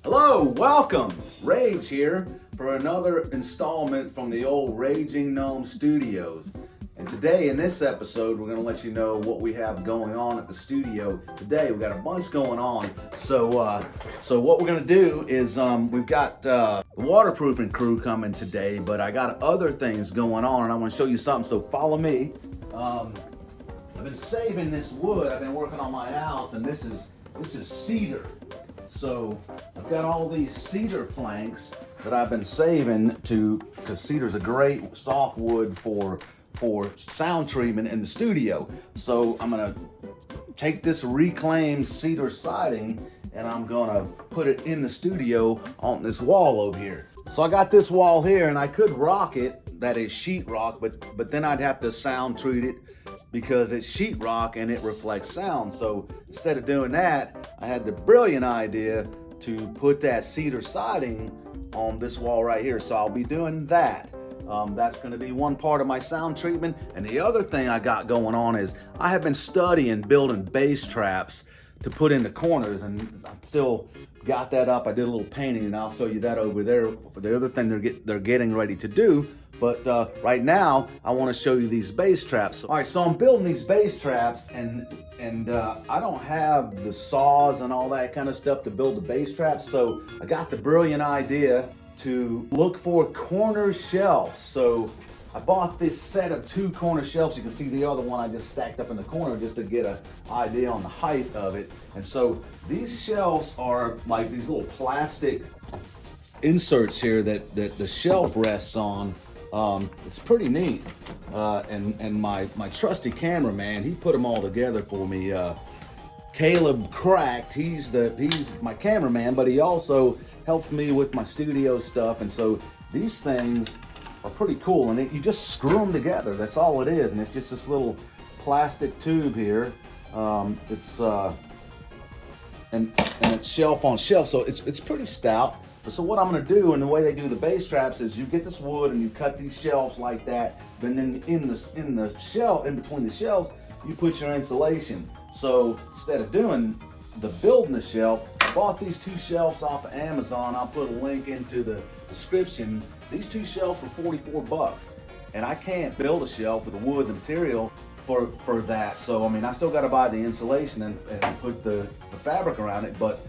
Hello, welcome. Rage here for another installment from the old Raging Gnome Studios. And today in this episode, we're going to let you know what we have going on at the studio today. We've got a bunch going on. So what we're going to do is we've got the waterproofing crew coming today, but I got other things going on and I want to show you something. So follow me. I've been saving this wood. I've been working on my house, and this is cedar. So I've got all these cedar planks that I've been saving because cedar's a great soft wood for sound treatment in the studio. So I'm gonna take this reclaimed cedar siding and I'm gonna put it in the studio on this wall over here. So I got this wall here and I could rock it, that is sheetrock, but then I'd have to sound treat it because it's sheetrock and it reflects sound. So instead of doing that, I had the brilliant idea to put that cedar siding on this wall right here. So I'll be doing that. That's going to be one part of my sound treatment. And the other thing I got going on is I have been studying building bass traps to put in the corners, and I still got that up. I did a little painting and I'll show you that over there for the other thing they're getting ready to do. But right now, I want to show you these bass traps. All right, so I'm building these bass traps, and I don't have the saws and all that kind of stuff to build the bass traps. So I got the brilliant idea to look for corner shelves. So I bought this set of 2 corner shelves. You can see the other one I just stacked up in the corner just to get an idea on the height of it. And so these shelves are like these little plastic inserts here that the shelf rests on. It's pretty neat, and my trusty cameraman, he put them all together for me. Caleb Cracked, he's my cameraman, but he also helped me with my studio stuff. And so these things are pretty cool, and you just screw them together. That's all it is, and it's just this little plastic tube here. It's shelf on shelf, so it's pretty stout. So what I'm going to do, and the way they do the bass traps, is you get this wood and you cut these shelves like that. Then in the shelf, in between the shelves, you put your insulation. So instead of doing the building the shelf, I bought these 2 shelves off of Amazon. I'll put a link into the description. These 2 shelves were $44, and I can't build a shelf with the wood, the material for that. So I mean, I still got to buy the insulation and put the fabric around it. But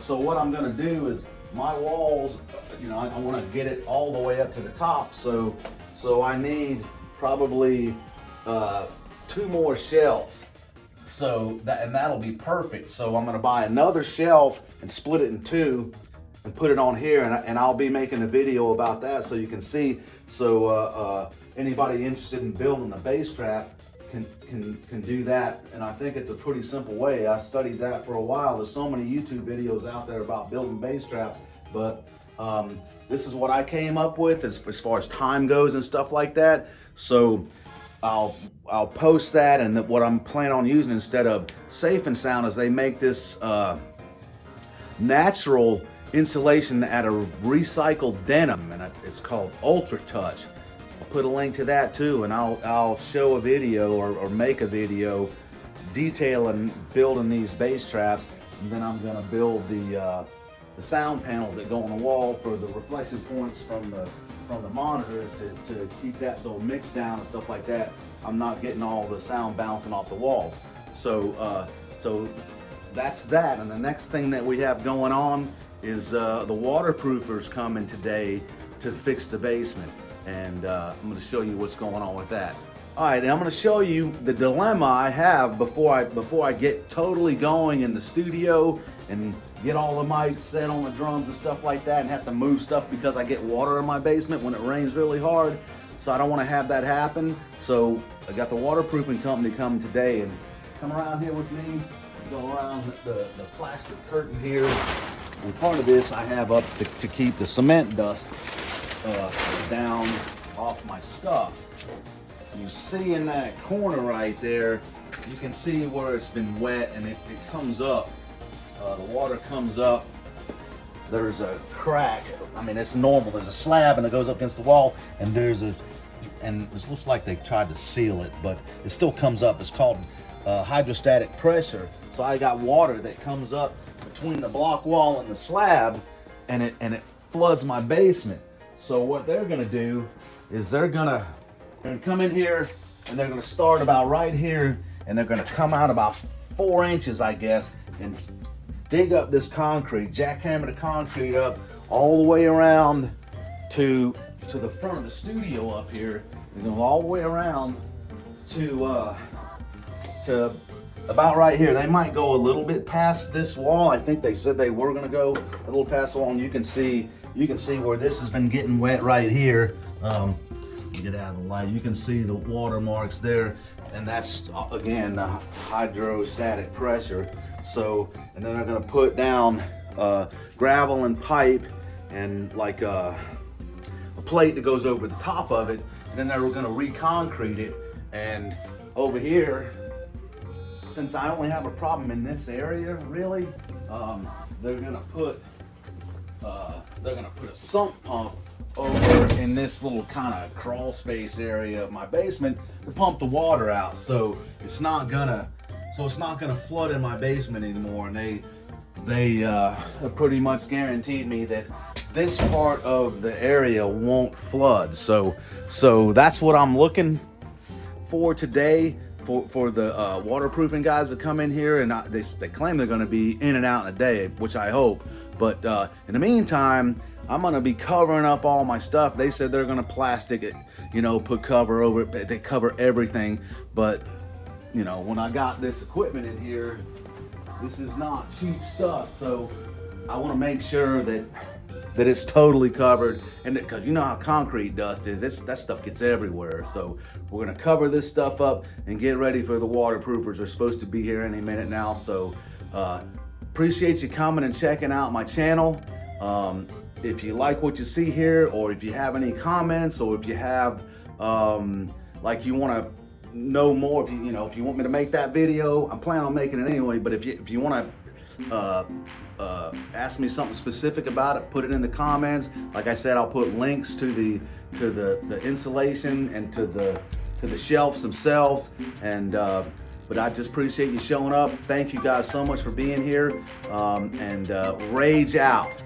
so what I'm going to do is, my walls, you know, I want to get it all the way up to the top. So I need probably 2 more shelves. So that'll be perfect. So I'm going to buy another shelf and split it in 2 and put it on here, and I'll be making a video about that so you can see. So anybody interested in building a bass trap can do that, and I think it's a pretty simple way. I studied that for a while. There's so many YouTube videos out there about building bass traps, but this is what I came up with as far as time goes and stuff like that. So I'll post that, and what I'm planning on using instead of Safe and Sound is they make this natural insulation out of recycled denim, and it's called Ultra Touch. I'll put a link to that too, and I'll show a video or make a video detailing building these bass traps, and then I'm gonna build the sound panels that go on the wall for the reflection points from the monitors to keep that so mixed down and stuff like that. I'm not getting all the sound bouncing off the walls. So that's that. And the next thing that we have going on is the waterproofers coming today to fix the basement. And I'm going to show you what's going on with that. All right, and I'm going to show you the dilemma I have before I get totally going in the studio and get all the mics set on the drums and stuff like that, and have to move stuff because I get water in my basement when it rains really hard. So I don't want to have that happen. So I got the waterproofing company coming today, and come around here with me. Go around the plastic curtain here, and part of this I have up to keep the cement dust down off my stuff. You see in that corner right there, you can see where it's been wet, and it comes up. The water comes up. There's a crack. I mean, it's normal. There's a slab and it goes up against the wall, and this looks like they tried to seal it, but it still comes up. It's called hydrostatic pressure. So I got water that comes up between the block wall and the slab, and it floods my basement. So what they're gonna do is they're gonna come in here, and they're gonna start about right here, and they're gonna come out about 4 inches, I guess, and dig up this concrete, jackhammer the concrete up all the way around to the front of the studio up here. They're going all the way around to about right here. They might go a little bit past this wall. I think they said they were going to go a little past the wall, and you can see where this has been getting wet right here. Get out of the light. You can see the watermarks there, and that's again the hydrostatic pressure. So, and then they're going to put down gravel and pipe and like a plate that goes over the top of it, and then they're going to reconcrete it. And over here, since I only have a problem in this area, really, they're going to put a sump pump over in this little kind of crawl space area of my basement to pump the water out. So it's not gonna flood in my basement anymore. And they have pretty much guaranteed me that this part of the area won't flood. So that's what I'm looking for today for the waterproofing guys to come in here, and they claim they're going to be in and out in a day, which I hope. But in the meantime, I'm going to be covering up all my stuff. They said they're going to plastic it, put cover over it. They cover everything. But when I got this equipment in here, this is not cheap stuff. So I want to make sure that it's totally covered, and because you know how concrete dust is, that stuff gets everywhere. So we're gonna cover this stuff up and get ready for the waterproofers. They're supposed to be here any minute now. So appreciate you coming and checking out my channel. If you like what you see here, or if you have any comments, or if you have like you want to know more, if you want me to make that video, I'm planning on making it anyway. But if you want to ask me something specific about it, put it in the comments. Like I said, I'll put links to the insulation and to the shelves themselves. And but I just appreciate you showing up. Thank you guys so much for being here. And rage out.